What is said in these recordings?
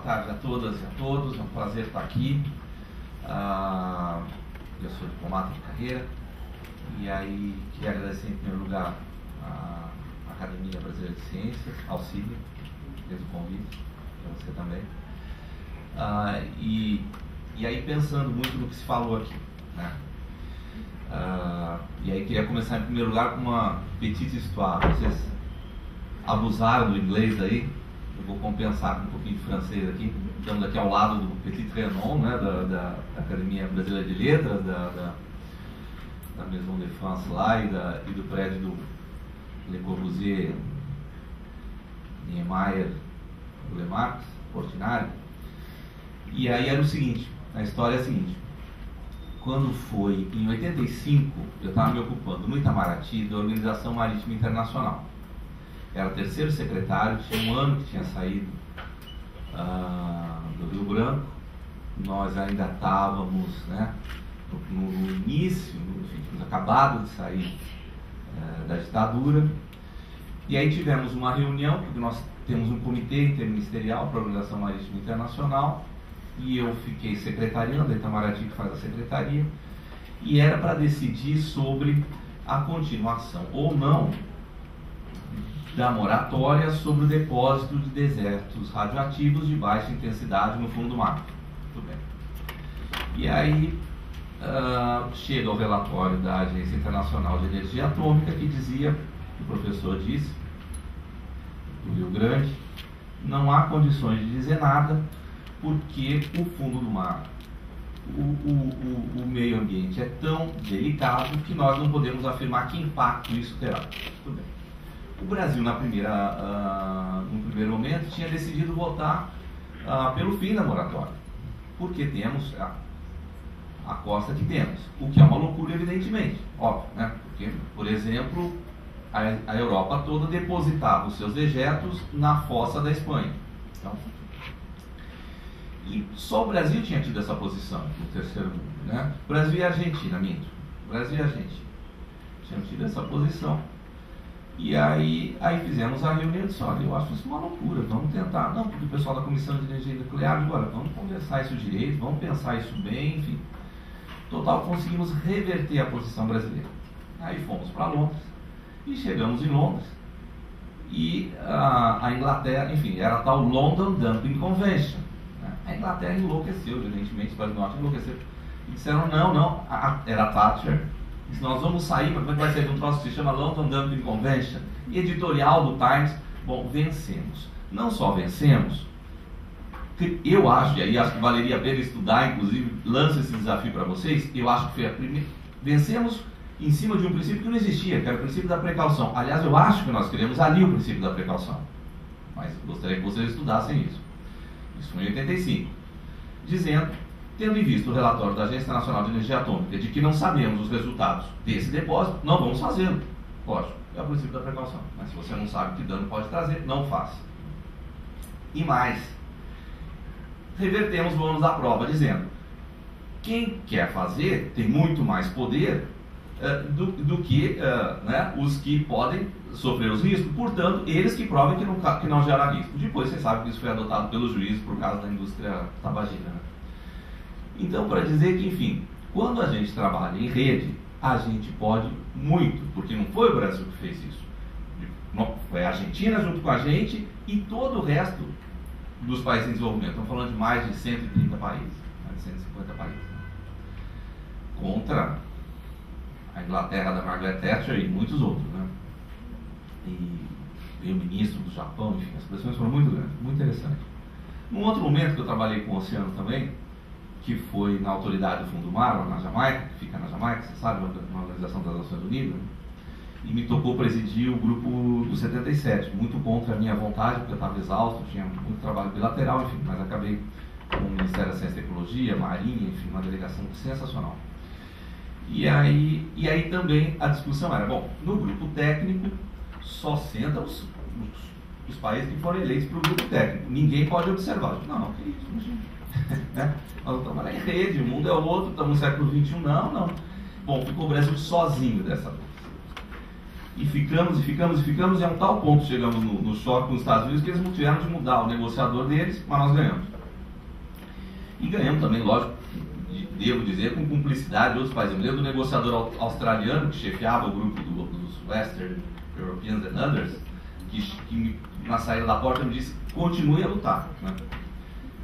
tarde a todas e a todos, é um prazer estar aqui. Eu sou diplomata de carreira e aí queria agradecer em primeiro lugar à Academia Brasileira de Ciências, ao Cílio, fez o convite, para você também. E aí pensando muito no que se falou aqui, né? E aí queria começar em primeiro lugar com uma petite histoire. Vocês abusaram do inglês aí, eu vou compensar com um pouquinho de francês aqui. Estamos aqui ao lado do Petit Trianon, né, da Academia Brasileira de Letras, da Maison de France lá e do prédio do Le Corbusier, Niemeyer, Le Marx, Portinari. E aí era o seguinte, a história é a seguinte: quando foi em 85, eu estava me ocupando no Itamaraty da Organização Marítima Internacional. Era o terceiro secretário, tinha um ano que tinha saído do Rio Branco. Nós ainda estávamos, né, no início, enfim, tínhamos acabado de sair da ditadura. E aí tivemos uma reunião, porque nós temos um comitê interministerial para a Organização Marítima Internacional, e eu fiquei secretariando, a Itamaraty que faz a secretaria, e era para decidir sobre a continuação ou não da moratória sobre o depósito de desertos radioativos de baixa intensidade no fundo do mar. Muito bem. E aí chega o relatório da Agência Internacional de Energia Atômica que dizia, o professor disse, do Rio Grande, não há condições de dizer nada, porque o fundo do mar, o meio ambiente é tão delicado que nós não podemos afirmar que impacto isso terá. Muito bem. O Brasil, no primeiro momento, tinha decidido votar pelo fim da moratória, porque temos a costa que temos, o que é uma loucura, evidentemente, óbvio, né? Porque, por exemplo, a Europa toda depositava os seus dejetos na fossa da Espanha. Então, e só o Brasil tinha tido essa posição no terceiro mundo, né? Brasil e Argentina, minto. Brasil e Argentina tinham tido essa posição. E aí fizemos a reunião e disse: olha, eu acho isso uma loucura, vamos tentar. Não, porque o pessoal da Comissão de Energia Nuclear, agora vamos conversar isso direito, vamos pensar isso bem, enfim. Total, conseguimos reverter a posição brasileira. Aí fomos para Londres e chegamos em Londres. E a Inglaterra, enfim, era a tal London Dumping Convention. A Inglaterra enlouqueceu, evidentemente, os países do norte enlouqueceram. E disseram: não, era a Thatcher. Disse: nós vamos sair, mas como é que vai ser um troço que se chama London Dumping Convention? E editorial do Times, bom, vencemos. Não só vencemos, que eu acho, e aí acho que valeria a pena estudar, inclusive, lanço esse desafio para vocês, eu acho que foi a primeira. Vencemos em cima de um princípio que não existia, que era o princípio da precaução. Aliás, eu acho que nós queremos ali o princípio da precaução. Mas gostaria que vocês estudassem isso. Isso foi em 85. Dizendo, tendo em vista o relatório da Agência Internacional de Energia Atômica de que não sabemos os resultados desse depósito, não vamos fazê-lo. Lógico, é o princípio da precaução. Mas se você não sabe que dano pode trazer, não faça. E mais, revertemos o ônus da prova, dizendo: quem quer fazer tem muito mais poder do que né, os que podem sofrer os riscos. Portanto, eles que provem que não gera risco. Depois você sabe que isso foi adotado pelos juízes por causa da indústria tabagina, né? Então, para dizer que, enfim, quando a gente trabalha em rede, a gente pode muito, porque não foi o Brasil que fez isso. Foi a Argentina junto com a gente e todo o resto dos países em desenvolvimento. Estamos falando de mais de 130 países, mais de 150 países. Contra a Inglaterra da Margaret Thatcher e muitos outros, né? E o ministro do Japão, enfim, as pressões foram muito grandes, muito interessante. Num outro momento que eu trabalhei com o oceano também, que foi na Autoridade do Fundo do Mar, lá na Jamaica, que fica na Jamaica, você sabe, uma organização das Nações Unidas, e me tocou presidir o grupo do 77, muito contra a minha vontade, porque eu estava exausto, tinha muito trabalho bilateral, enfim, mas acabei com o Ministério da Ciência e Tecnologia, Marinha, enfim, uma delegação sensacional. E aí também a discussão era, bom, no grupo técnico só sentam os países que foram eleitos para o grupo técnico, ninguém pode observar. Não, que isso, imagina. Né? Nós estamos lá em rede, o mundo é outro, estamos no século XXI, não. Bom, ficou o Brasil sozinho dessa vez. E ficamos, e a um tal ponto chegamos no choque com os Estados Unidos que eles não tiveram de mudar o negociador deles, mas nós ganhamos. E ganhamos também, lógico, devo dizer, com cumplicidade de outros países. Eu me lembro do negociador australiano que chefiava o grupo dos Western Europeans and Others, que na saída da porta me disse: continue a lutar, né?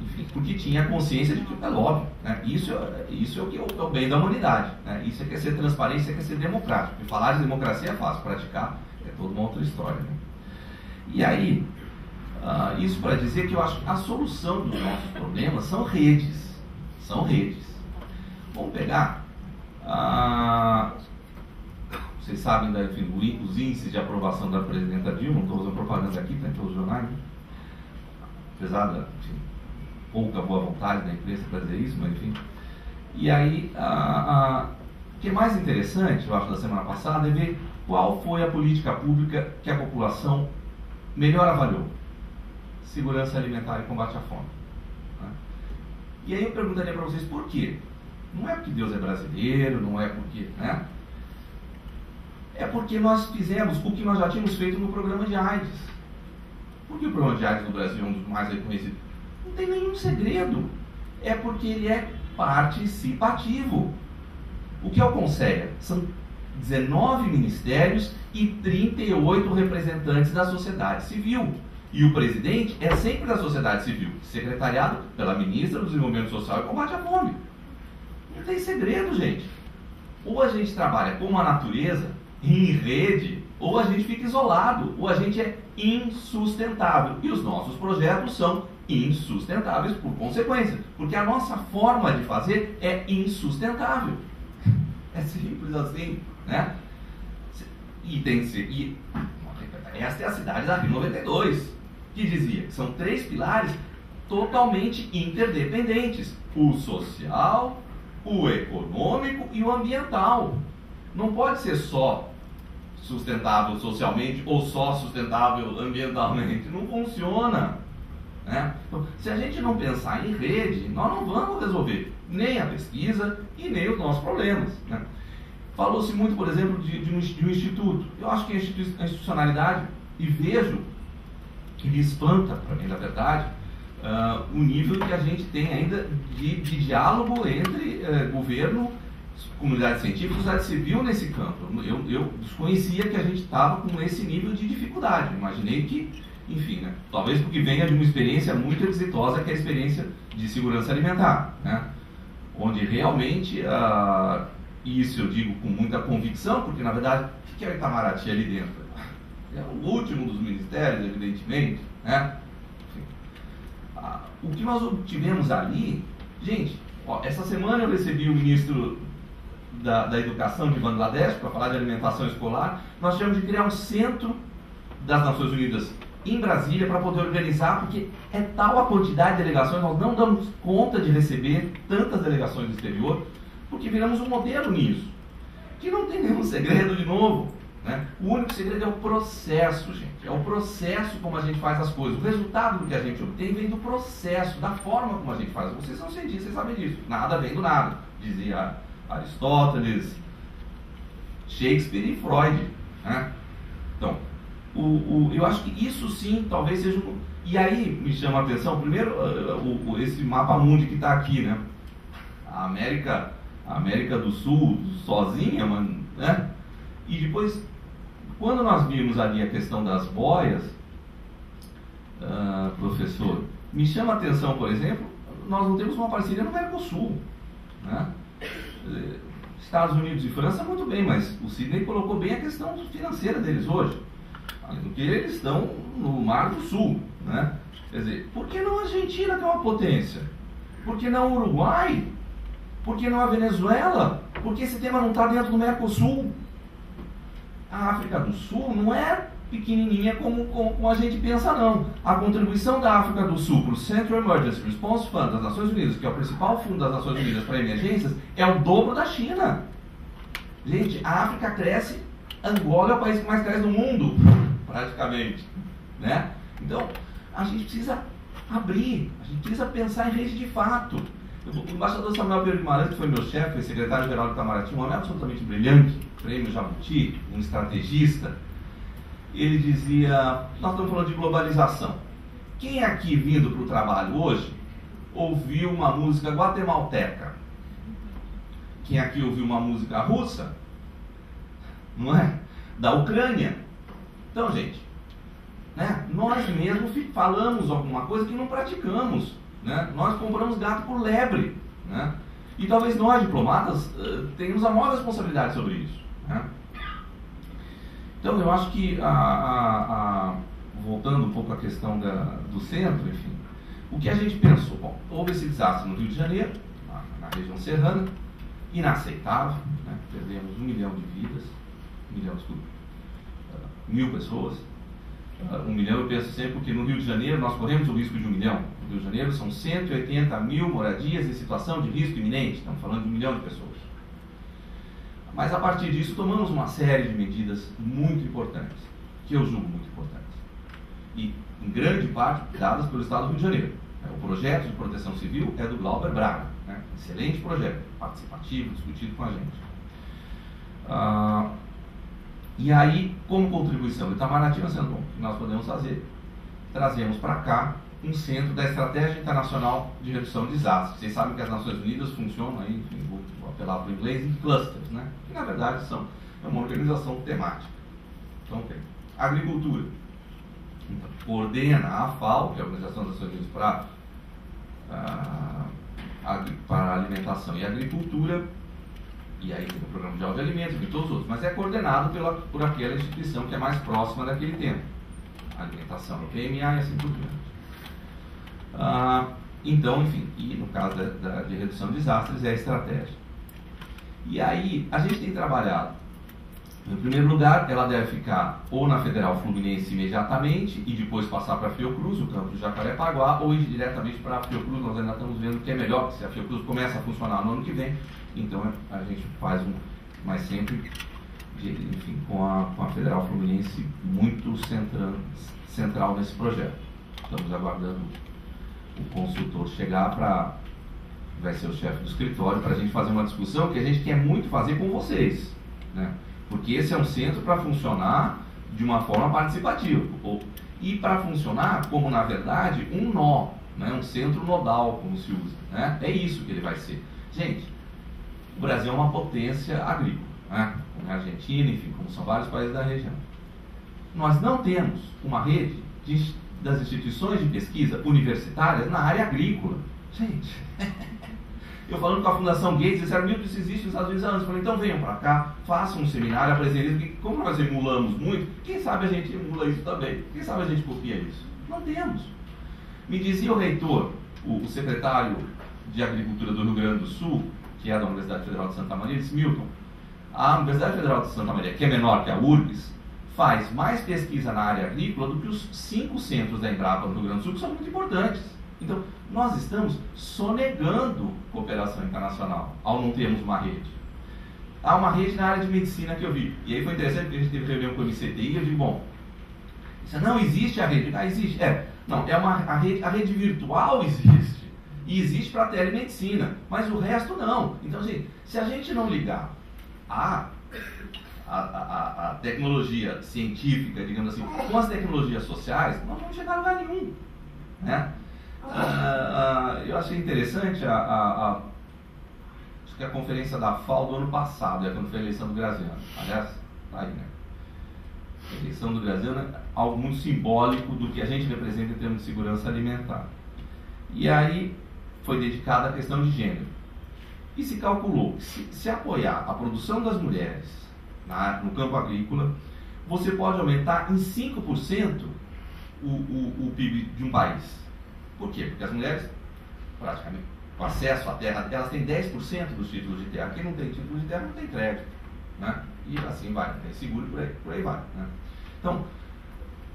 Enfim, porque tinha a consciência de que é óbvio, né? Isso é o que é o bem da humanidade, né? Isso é que é ser transparente, isso é que é ser democrático. Porque falar de democracia é fácil, praticar é toda uma outra história, né? E aí, isso para dizer que eu acho que a solução dos nossos problemas são redes. São redes. Vamos pegar, vocês sabem, enfim, os índices de aprovação da presidenta Dilma. Estou usando propaganda aqui, está em todos os jornais, né? Apesar da pouca boa vontade da imprensa para dizer isso, mas enfim. E aí, o que é mais interessante, eu acho, da semana passada, é ver qual foi a política pública que a população melhor avaliou: segurança alimentar e combate à fome, né? E aí eu perguntaria para vocês por quê. Não é porque Deus é brasileiro, não é porque, né? É porque nós fizemos o que nós já tínhamos feito no programa de AIDS. Por que o programa de AIDS no Brasil é um dos mais reconhecidos? Não tem nenhum segredo. É porque ele é participativo. O que é o Conselho? São 19 ministérios e 38 representantes da sociedade civil. E o presidente é sempre da sociedade civil, secretariado pela ministra do Desenvolvimento Social e Combate à Fome. Não tem segredo, gente. Ou a gente trabalha com a natureza, em rede, ou a gente fica isolado, ou a gente é insustentável. E os nossos projetos são insustentáveis por consequência, porque a nossa forma de fazer é insustentável. É simples assim, né? E tem que ser. E esta é a cidade da Rio 92, que dizia que são 3 pilares totalmente interdependentes: o social, o econômico e o ambiental. Não pode ser só sustentável socialmente ou só sustentável ambientalmente. Não funciona, né? Então, se a gente não pensar em rede, nós não vamos resolver nem a pesquisa e nem os nossos problemas, né? Falou-se muito, por exemplo, de um instituto. Eu acho que a institucionalidade, e vejo que me espanta, para mim, na verdade, o nível que a gente tem ainda de diálogo entre governo, comunidade científica e sociedade civil nesse campo. Eu desconhecia que a gente estava com esse nível de dificuldade. Imaginei que, enfim, né, talvez porque venha de uma experiência muito exitosa, que é a experiência de segurança alimentar, né, onde realmente, isso eu digo com muita convicção, porque na verdade, o que é o Itamaraty ali dentro? É o último dos ministérios, evidentemente, né? O que nós obtivemos ali, gente, essa semana eu recebi o ministro da Educação de Bangladesh para falar de alimentação escolar. Nós tivemos de criar um centro das Nações Unidas em Brasília para poder organizar, porque é tal a quantidade de delegações, nós não damos conta de receber tantas delegações do exterior, porque viramos um modelo nisso, que não tem nenhum segredo de novo, né? O único segredo é o processo, gente. É o processo como a gente faz as coisas. O resultado que a gente obtém vem do processo, da forma como a gente faz. Vocês são cientistas, vocês sabem disso. Nada vem do nada, dizia Aristóteles, Shakespeare e Freud, né? Então, eu acho que isso sim talvez seja um... E aí me chama a atenção, primeiro, esse mapa mundi que está aqui, né? A América do Sul sozinha, né? E depois, quando nós vimos ali a questão das boias, professor, me chama a atenção, por exemplo, nós não temos uma parceria no Mercosul, né? Estados Unidos e França, muito bem, mas o Sidney colocou bem a questão financeira deles hoje, além do que eles estão no Mar do Sul, né? Quer dizer, por que não a Argentina, que é uma potência? Por que não o Uruguai? Por que não a Venezuela? Por que esse tema não está dentro do Mercosul? A África do Sul não é pequenininha como a gente pensa, não. A contribuição da África do Sul para o Central Emergency Response Fund das Nações Unidas, que é o principal fundo das Nações Unidas para emergências, é o dobro da China. Gente, a África cresce, Angola é o país que mais cresce no mundo, praticamente, né? Então, a gente precisa abrir, a gente precisa pensar em rede de fato. O embaixador Samuel Pedro Guimarães, que foi meu chefe, foi secretário-geral do Itamaraty, um homem absolutamente brilhante, prêmio Jabuti, um estrategista, ele dizia, nós estamos falando de globalização. Quem aqui vindo para o trabalho hoje ouviu uma música guatemalteca? Quem aqui ouviu uma música russa? Não é? Da Ucrânia. Então, gente, né, nós mesmos falamos alguma coisa que não praticamos, né? Nós compramos gato por lebre, né? E talvez nós, diplomatas, tenhamos a maior responsabilidade sobre isso, né? Então, eu acho que, voltando um pouco à questão do centro, enfim, o que a gente pensou? Bom, houve esse desastre no Rio de Janeiro, na região serrana, inaceitável, né? Perdemos 1 milhão de vidas, 1.000 pessoas. 1 milhão eu penso sempre porque no Rio de Janeiro nós corremos o risco de 1 milhão. No Rio de Janeiro são 180.000 moradias em situação de risco iminente, estamos falando de 1 milhão de pessoas. Mas a partir disso tomamos uma série de medidas muito importantes, que eu julgo muito importantes. E em grande parte dadas pelo Estado do Rio de Janeiro. O projeto de proteção civil é do Glauber Braga, né? Excelente projeto, participativo, discutido com a gente. E aí, como contribuição do Itamaraty, nós o que nós podemos fazer? Trazemos para cá um centro da Estratégia Internacional de Redução de Desastres. Vocês sabem que as Nações Unidas funcionam aí, enfim, vou apelar para o inglês, em clusters, né? Que na verdade é uma organização temática. Então tem agricultura. Então, coordena a FAO, que é a Organização das Nações Unidas para Alimentação e Agricultura, e aí tem o Programa Mundial de Alimentos e todos os outros, mas é coordenado por aquela instituição que é mais próxima daquele tema, a alimentação, o PMA e assim por diante. Então, enfim, e no caso de redução de desastres é a estratégia. E aí, a gente tem trabalhado, em primeiro lugar, ela deve ficar ou na Federal Fluminense imediatamente e depois passar para a Fiocruz, o campo do Jacarepaguá, ou ir diretamente para a Fiocruz. Nós ainda estamos vendo que é melhor, se a Fiocruz começa a funcionar no ano que vem, então a gente faz mas sempre, enfim, com a Federal Fluminense muito central nesse projeto. Estamos aguardando o consultor chegar vai ser o chefe do escritório, para a gente fazer uma discussão que a gente quer muito fazer com vocês, né? Porque esse é um centro para funcionar de uma forma participativa e para funcionar como, na verdade, um nó, né? Um centro nodal, como se usa, né? É isso que ele vai ser. Gente, o Brasil é uma potência agrícola, né? Como a Argentina, enfim, como são vários países da região. Nós não temos uma rede das instituições de pesquisa universitárias na área agrícola. Gente, eu falando com a Fundação Gates, disseram, Milton, isso existe nos Estados Unidos há anos. Eu falei, então venham para cá, façam um seminário, apresentem isso, porque como nós emulamos muito, quem sabe a gente emula isso também? Quem sabe a gente copia isso? Não temos. Me dizia o reitor, o secretário de Agricultura do Rio Grande do Sul, que é da Universidade Federal de Santa Maria, disse, Milton, a Universidade Federal de Santa Maria, que é menor que a URGS, faz mais pesquisa na área agrícola do que os 5 centros da Embrapa no Rio Grande do Sul, que são muito importantes. Então, nós estamos sonegando cooperação internacional ao não termos uma rede. Há uma rede na área de medicina que eu vi. E aí foi interessante porque a gente teve reunião com o MCTI e eu digo, bom, não existe a rede. Existe. Não, a rede virtual existe. E existe para a telemedicina. Mas o resto não. Então, gente, se a gente não ligar a tecnologia científica, digamos assim, com as tecnologias sociais, nós não vamos chegar a lugar nenhum, né? Eu achei interessante acho que a conferência da FAO do ano passado, quando foi a eleição do Graziano. Aliás, tá aí, né? A eleição do Graziano é algo muito simbólico do que a gente representa em termos de segurança alimentar. E aí foi dedicada à questão de gênero. E se calculou que se apoiar a produção das mulheres no campo agrícola, você pode aumentar em 5% o PIB de um país. Por quê? Porque as mulheres, praticamente, com acesso à terra, elas têm 10% dos títulos de terra. Quem não tem título de terra não tem crédito, né? E assim vai, tem seguro, por aí vai, né? Então,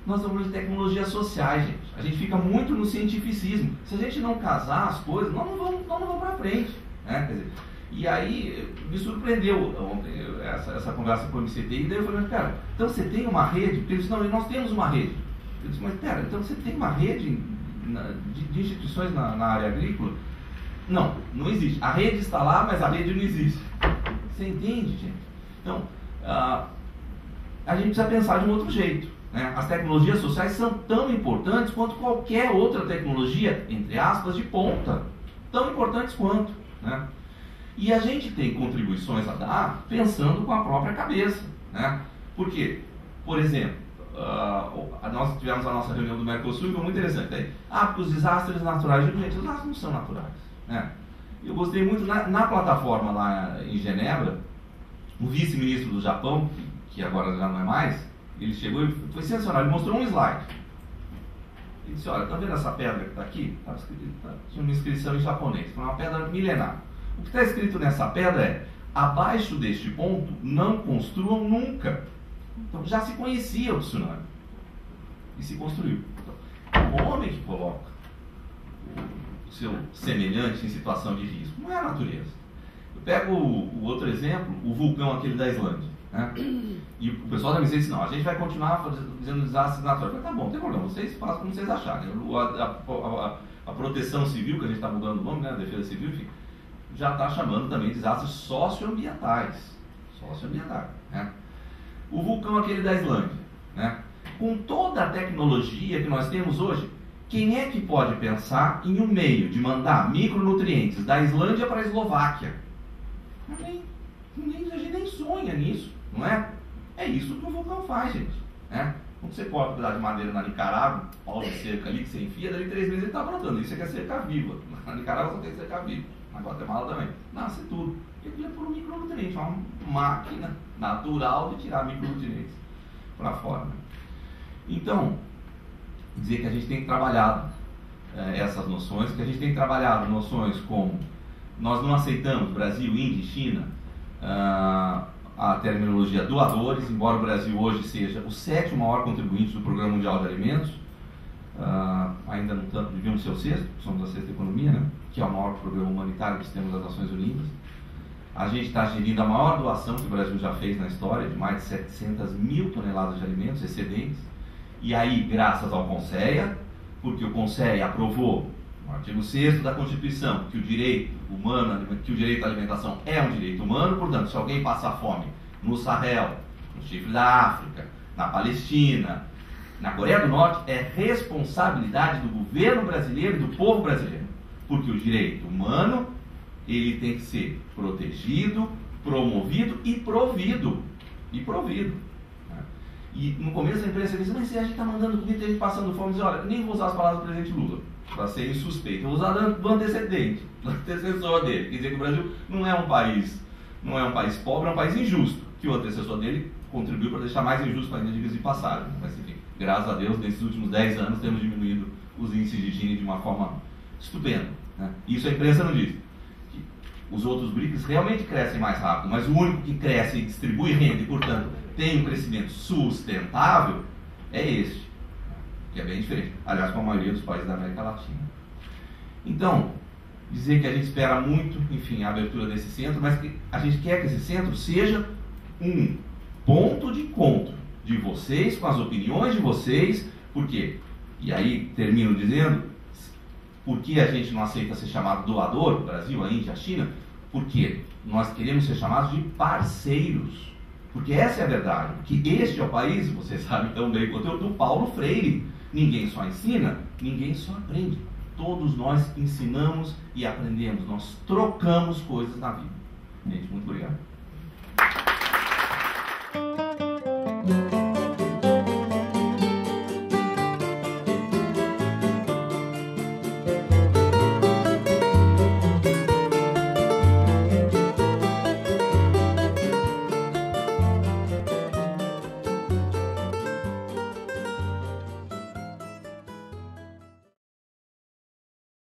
nós estamos de tecnologias sociais, gente. A gente fica muito no cientificismo. Se a gente não casar as coisas, nós não vamos para frente, né? Quer dizer, e aí, me surpreendeu ontem essa conversa com o MCT, e daí eu falei, cara, então você tem uma rede? Porque ele disse, não, nós temos uma rede. Eu disse, mas pera, então você tem uma rede de instituições na área agrícola? Não, não existe. A rede está lá, mas a rede não existe. Você entende, gente? Então, a gente precisa pensar de um outro jeito, né? As tecnologias sociais são tão importantes quanto qualquer outra tecnologia, entre aspas, de ponta. Tão importantes quanto, né? E a gente tem contribuições a dar pensando com a própria cabeça, né? Por quê? Por exemplo, nós tivemos a nossa reunião do Mercosul e foi muito interessante. Porque os desastres naturais, gente, os desastres não são naturais, né? Eu gostei muito, na plataforma lá em Genebra, o vice-ministro do Japão, que agora já não é mais, ele chegou e foi sensacional, ele mostrou um slide. Ele disse, olha, tá vendo essa pedra que está aqui? Tinha uma inscrição em japonês, foi uma pedra milenar. O que está escrito nessa pedra é, abaixo deste ponto, não construam nunca. Então já se conhecia o tsunami. E se construiu. Então, o homem que coloca o seu semelhante em situação de risco, não é a natureza. Eu pego o outro exemplo, o vulcão aquele da Islândia, né? E o pessoal da MCI disse, não, a gente vai continuar fazendo desastres naturais. Eu falei, tá bom, não tem problema, vocês façam como vocês acharem. A proteção civil, que a gente está mudando o nome, né? A defesa civil, enfim, já está chamando também de desastres socioambientais. Socioambientais, né? O vulcão aquele da Islândia, né? Com toda a tecnologia que nós temos hoje, quem é que pode pensar em um meio de mandar micronutrientes da Islândia para a Eslováquia? A gente nem sonha nisso, não é? É isso que o vulcão faz, gente, né? Quando você corta um pedaço de madeira na Nicarágua, pau de cerca ali que você enfia, dali 3 meses ele está brotando. Isso aqui é cerca viva. Na Nicarágua só tem cerca viva. Na Guatemala também. Nasce tudo. E aquilo é por um micronutriente, uma máquina natural de tirar micronutrientes para fora, né? Então, dizer que a gente tem trabalhado essas noções, que a gente tem trabalhado noções como nós não aceitamos Brasil, Índia e China, a terminologia doadores, embora o Brasil hoje seja o 7º maior contribuinte do Programa Mundial de Alimentos, ainda não tanto, devíamos ser o 6º, somos a 6ª economia, né? Que é o maior programa humanitário do sistema das Nações Unidas. A gente está gerindo a maior doação que o Brasil já fez na história, de mais de 700 mil toneladas de alimentos excedentes. E aí, graças ao CONSEA, porque o CONSEA aprovou no artigo 6º da Constituição que o direito humano, que o direito à alimentação é um direito humano, portanto, se alguém passar fome no Sahel, no Chifre da África, na Palestina, na Coreia do Norte, é responsabilidade do governo brasileiro e do povo brasileiro, porque o direito humano ele tem que ser protegido, promovido e provido. E no começo a imprensa disse, mas se a gente está mandando comida e a gente passando fome, diz, olha, nem vou usar as palavras do presidente Lula, para ser insuspeito, eu vou usar do antecedente, do antecessor dele, quer dizer que o Brasil não é um país pobre, é um país injusto, que o antecessor dele contribuiu para deixar mais injusto ainda, diga-se de passagem. Mas enfim, graças a Deus, nesses últimos 10 anos temos diminuído os índices de Gini de uma forma estupenda, né? Isso a imprensa não diz. Que os outros BRICS realmente crescem mais rápido, mas o único que cresce e distribui renda e, portanto, tem um crescimento sustentável é este, que é bem diferente, aliás, com a maioria dos países da América Latina. Então, dizer que a gente espera muito, enfim, a abertura desse centro, mas que a gente quer que esse centro seja um ponto de encontro de vocês, com as opiniões de vocês, porque, e aí termino dizendo, por que a gente não aceita ser chamado doador, o Brasil, a Índia, a China? Porque nós queremos ser chamados de parceiros. Porque essa é a verdade, que este é o país, vocês sabem tão bem quanto eu, do Paulo Freire. Ninguém só ensina, ninguém só aprende. Todos nós ensinamos e aprendemos, nós trocamos coisas na vida. Gente, muito obrigado.